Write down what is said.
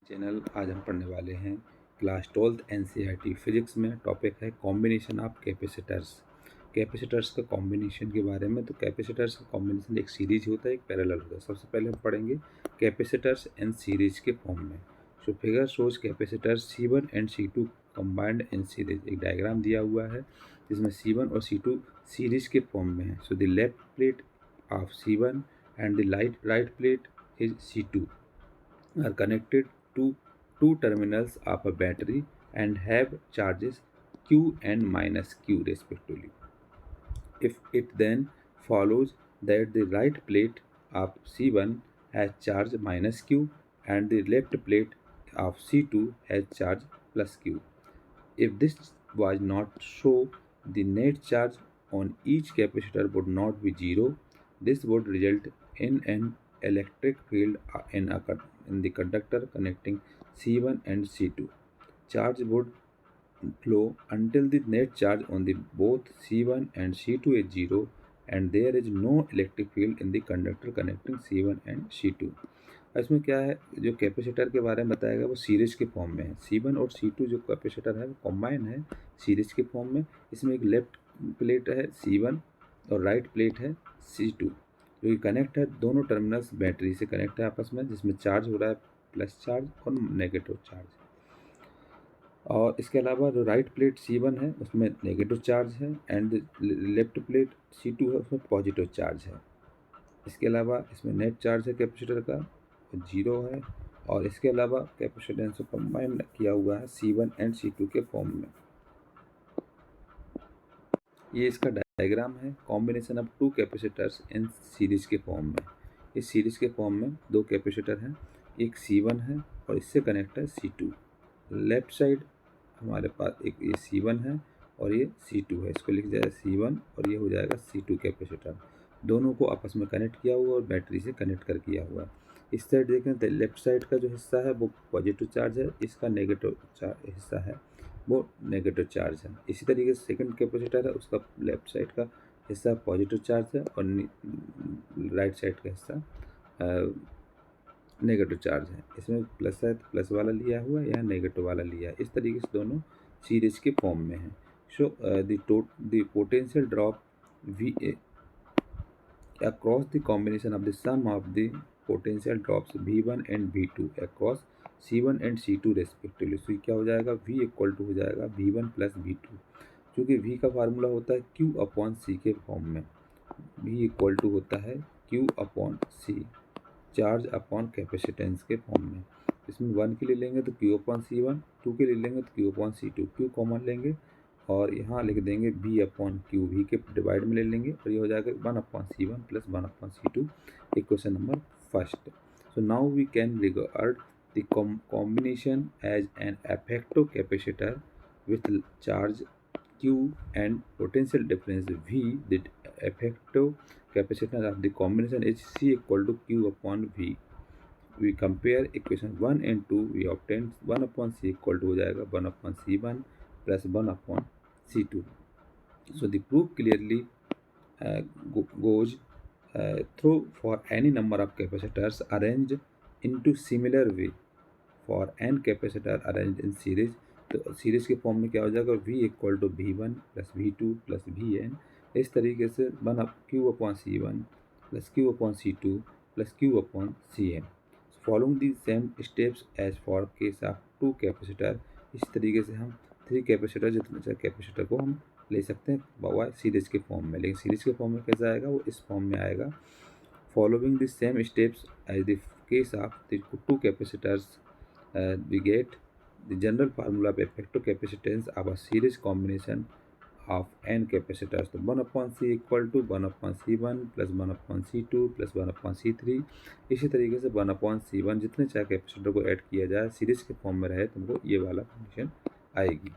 Channel आज हम पढ़ने वाले हैं क्लास 12th NCERT फिजिक्स में। टॉपिक है कॉम्बिनेशन ऑफ कैपेसिटर्स। कैपेसिटर्स का कॉम्बिनेशन के बारे में। तो कैपेसिटर्स का कॉम्बिनेशन एक सीरीज होता है, एक पैरेलल होता है। सबसे पहले हम पढ़ेंगे कैपेसिटर्स इन सीरीज के फॉर्म में। So figure shows capacitors C1 and C2 combined in series. एक डायग्राम दिया हुआ है जिसमें C1 और C2 सीरीज के फॉर्म में है। So the left plate of C1 and the right plate is C2 are connected to two terminals of a battery and have charges Q and minus Q respectively. If it then follows that the right plate of C1 has charge minus Q and the left plate of C2 has charge plus Q. If this was not so, the net charge on each capacitor would not be zero. This would result in an electric field in the conductor connecting C1 and C2. Charge would flow until the net charge on the both C1 and C2 is zero and there is no electric field in the conductor connecting C1 and C2. इसमें क्या है, जो capacitor के बारे में बताएगा वो series के फॉर्म में है। C1 और C2 जो कैपेसिटर है वो कॉम्बाइन है सीरीज के फॉर्म में। इसमें एक लेफ्ट प्लेट है C1 और राइट प्लेट है C2 जो कि कनेक्ट है, दोनों टर्मिनल्स बैटरी से कनेक्ट है आपस में, जिसमें चार्ज हो रहा है प्लस चार्ज और नेगेटिव चार्ज। और इसके अलावा जो राइट प्लेट C1 है उसमें नेगेटिव चार्ज है एंड लेफ्ट प्लेट C2 है उसमें पॉजिटिव चार्ज है। इसके अलावा इसमें नेट चार्ज है कैपेसिटर का 0 है। और इसके अलावा कैपेसिटेंस को कंबाइन किया हुआ है C1 एंड C2 के फॉर्म में। ये इसका डायग्राम है, combination of two capacitors in series के फॉर्म में। इस सीरीज के फॉर्म में दो कैपेसिटर हैं, एक C1 है और इससे कनेक्ट है C2। लेफ्ट साइड हमारे पास एक ये C1 है और ये C2 है, इसको लिख जाएगा C1 और ये हो जाएगा C2 कैपेसिटर। दोनों को आपस में कनेक्ट किया हुआ और बैटरी से कनेक्ट कर किया हुआ है। इस साइड देखें तो लेफ्ट साइड का जो हिस्सा है वो पॉजिटिव चार्ज है, इसका नेगेटिव हिस्सा है वो नेगेटिव चार्ज है। इसी तरीके से सेकंड कैपेसिटर है, उसका लेफ्ट साइड का हिस्सा पॉजिटिव चार्ज है और राइट साइड का हिस्सा नेगेटिव चार्ज है। इसमें प्लस है तो प्लस वाला लिया हुआ है, यहाँ नेगेटिव वाला लिया है। इस तरीके से दोनों सीरीज के फॉर्म में है। So the potential drop V across the combination of the sum of the potential drops V1 and V2 across C1 and C2 respectively। so क्या हो जाएगा, V इक्वल टू हो जाएगा V1 प्लस V2, क्योंकि V का formula होता है Q upon C के फॉर्म में। V इक्वल टू होता है Q upon C, charge upon capacitance के फॉर्म में। इसमें 1 के लिए लेंगे तो Q अपॉन C1, 2 के लिए लेंगे तो Q upon C2। Q common लेंगे और यहाँ लिख देंगे V अपॉन Q, V के डिवाइड में ले लेंगे और ये हो जाएगा 1 upon C1 plus 1 upon C2। Equation number first. So now we can regard the combination as an effective capacitor with charge Q and potential difference V. The effective capacitance of the combination is C equal to Q upon V. We compare equation 1 and 2, we obtain 1 upon C equal to हो जाएगा 1 upon C1 plus 1 upon C2. So the proof clearly goes through for any number of capacitors arranged into similar way. For n capacitor arranged in series, तो series के form में क्या हो जाएगा, V equal to V1 plus V2 plus Vn। इस तरीके से Q upon C1 plus Q upon C2 plus Q upon Cn। Following the same steps as for case of two capacitor. इस तरीके से हम 3 कैपेसिटर जितने चाहे कैपेसिटर को हम ले सकते हैं बाय सीरीज के फॉर्म में। लेकिन सीरीज के फॉर्म में कैसा आएगा, वो इस फॉर्म में आएगा। Following the same steps as the case of the two capacitors we get the general formula of effective capacitance of a series combination of n capacitors। तो 1 upon C equal to 1 upon C1 plus 1 upon C2 plus 1 upon C3। इसी तरीके से 1 upon C1 जितने चाहे capacitor को add किया जाए series के फॉर्म में रहे तुमको ये वाला कंडीशन आएगी।